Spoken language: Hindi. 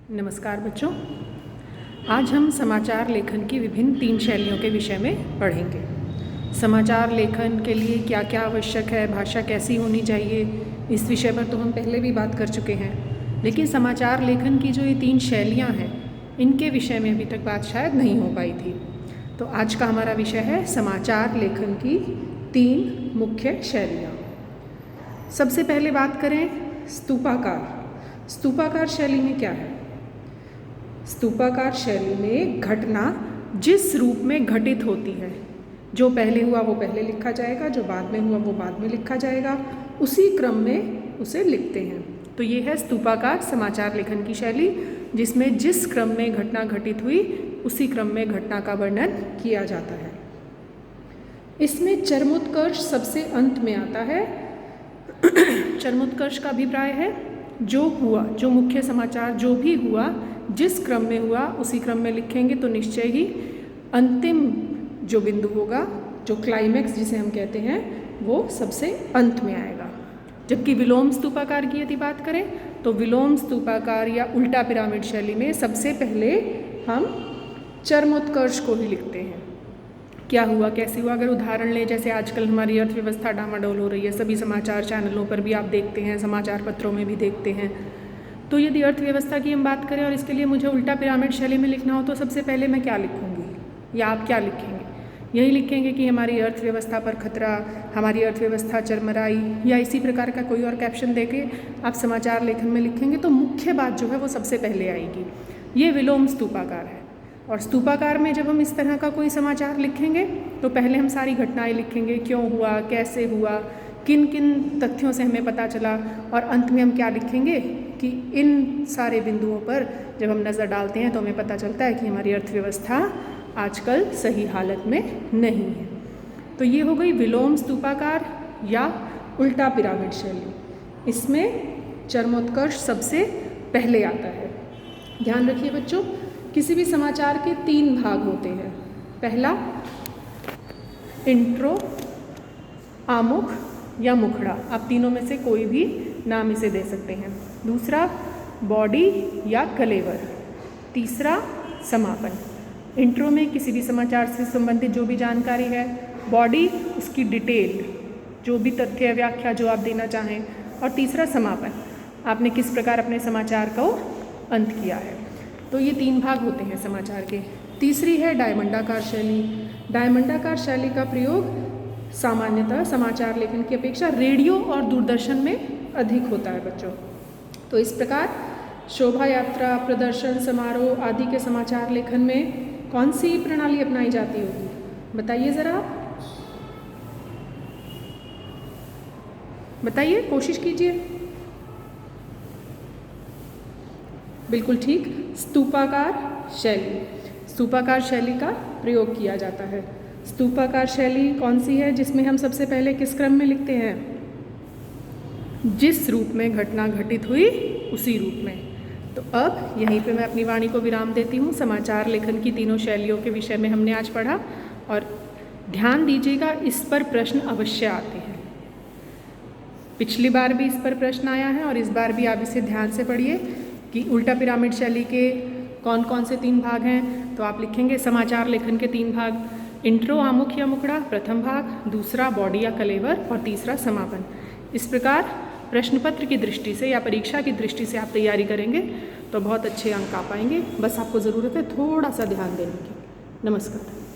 नमस्कार बच्चों, आज हम समाचार लेखन की विभिन्न 3 शैलियों के विषय में पढ़ेंगे। समाचार लेखन के लिए क्या क्या आवश्यक है, भाषा कैसी होनी चाहिए, इस विषय पर तो हम पहले भी बात कर चुके हैं। लेकिन समाचार लेखन की जो ये 3 शैलियाँ हैं, इनके विषय में अभी तक बात शायद नहीं हो पाई थी। तो आज का हमारा विषय है समाचार लेखन की 3 मुख्य शैलियाँ। सबसे पहले बात करें स्तूपाकार। स्तूपाकार शैली में क्या है? स्तूपाकार शैली में घटना जिस रूप में घटित होती है, जो पहले हुआ वो पहले लिखा जाएगा, जो बाद में हुआ वो बाद में लिखा जाएगा, उसी क्रम में उसे लिखते हैं। तो ये है स्तूपाकार समाचार लेखन की शैली, जिसमें जिस क्रम में घटना घटित हुई उसी क्रम में घटना का वर्णन किया जाता है। इसमें चरमोत्कर्ष सबसे अंत में आता है। चरमोत्कर्ष का अभिप्राय है जो हुआ, जो मुख्य समाचार जो भी हुआ, जिस क्रम में हुआ उसी क्रम में लिखेंगे तो निश्चय ही अंतिम जो बिंदु होगा, जो क्लाइमेक्स जिसे हम कहते हैं, वो सबसे अंत में आएगा। जबकि विलोम स्तूपाकार की यदि बात करें तो विलोम स्तूपाकार या उल्टा पिरामिड शैली में सबसे पहले हम चरमोत्कर्ष को ही लिखते हैं। क्या हुआ, कैसे हुआ। अगर उदाहरण लें, जैसे आजकल हमारी अर्थव्यवस्था डामाडोल हो रही है, सभी समाचार चैनलों पर भी आप देखते हैं, समाचार पत्रों में भी देखते हैं। तो यदि अर्थव्यवस्था की हम बात करें और इसके लिए मुझे उल्टा पिरामिड शैली में लिखना हो तो सबसे पहले मैं क्या लिखूंगी या आप क्या लिखेंगे? यही लिखेंगे कि हमारी अर्थव्यवस्था पर खतरा, हमारी अर्थव्यवस्था चरमराई, या इसी प्रकार का कोई और कैप्शन देके आप समाचार लेखन में लिखेंगे तो मुख्य बात जो है वो सबसे पहले आएगी। ये विलोम स्तूपाकार है। और स्तूपाकार में जब हम इस तरह का कोई समाचार लिखेंगे तो पहले हम सारी घटनाएं लिखेंगे, क्यों हुआ, कैसे हुआ, किन किन तथ्यों से हमें पता चला, और अंत में हम क्या लिखेंगे कि इन सारे बिंदुओं पर जब हम नज़र डालते हैं तो हमें पता चलता है कि हमारी अर्थव्यवस्था आजकल सही हालत में नहीं है। तो ये हो गई विलोम स्तूपाकार या उल्टा पिरामिड शैली। इसमें चरमोत्कर्ष सबसे पहले आता है। ध्यान रखिए बच्चों, किसी भी समाचार के 3 भाग होते हैं। पहला इंट्रो, आमुख या मुखड़ा, आप तीनों में से कोई भी नाम इसे दे सकते हैं। दूसरा बॉडी या कलेवर। तीसरा समापन। इंट्रो में किसी भी समाचार से संबंधित जो भी जानकारी है, बॉडी उसकी डिटेल, जो भी तथ्य व्याख्या जो आप देना चाहें, और तीसरा समापन, आपने किस प्रकार अपने समाचार को अंत किया है। तो ये 3 भाग होते हैं समाचार के। तीसरी है डायमंडाकार शैली। डायमंडाकार शैली का प्रयोग सामान्यतः समाचार लेखन की अपेक्षा रेडियो और दूरदर्शन में अधिक होता है बच्चों। तो इस प्रकार शोभा यात्रा, प्रदर्शन, समारोह आदि के समाचार लेखन में कौन सी प्रणाली अपनाई जाती होगी, बताइए ज़रा, बताइए, कोशिश कीजिए। बिल्कुल ठीक, स्तूपाकार शैली। स्तूपाकार शैली का प्रयोग किया जाता है। स्तूपाकार शैली कौन सी है? जिसमें हम सबसे पहले किस क्रम में लिखते हैं? जिस रूप में घटना घटित हुई उसी रूप में। तो अब यहीं पे मैं अपनी वाणी को विराम देती हूँ। समाचार लेखन की 3 शैलियों के विषय में हमने आज पढ़ा, और ध्यान दीजिएगा, इस पर प्रश्न अवश्य आते हैं। पिछली बार भी इस पर प्रश्न आया है और इस बार भी आप इसे ध्यान से पढ़िए कि उल्टा पिरामिड शैली के कौन कौन से 3 भाग हैं। तो आप लिखेंगे समाचार लेखन के 3 भाग, इंट्रो, आमुख या मुखड़ा प्रथम भाग, दूसरा बॉडी या कलेवर, और तीसरा समापन। इस प्रकार प्रश्न पत्र की दृष्टि से या परीक्षा की दृष्टि से आप तैयारी करेंगे तो बहुत अच्छे अंक आ पाएंगे। बस आपको ज़रूरत है थोड़ा सा ध्यान देने की। नमस्कार।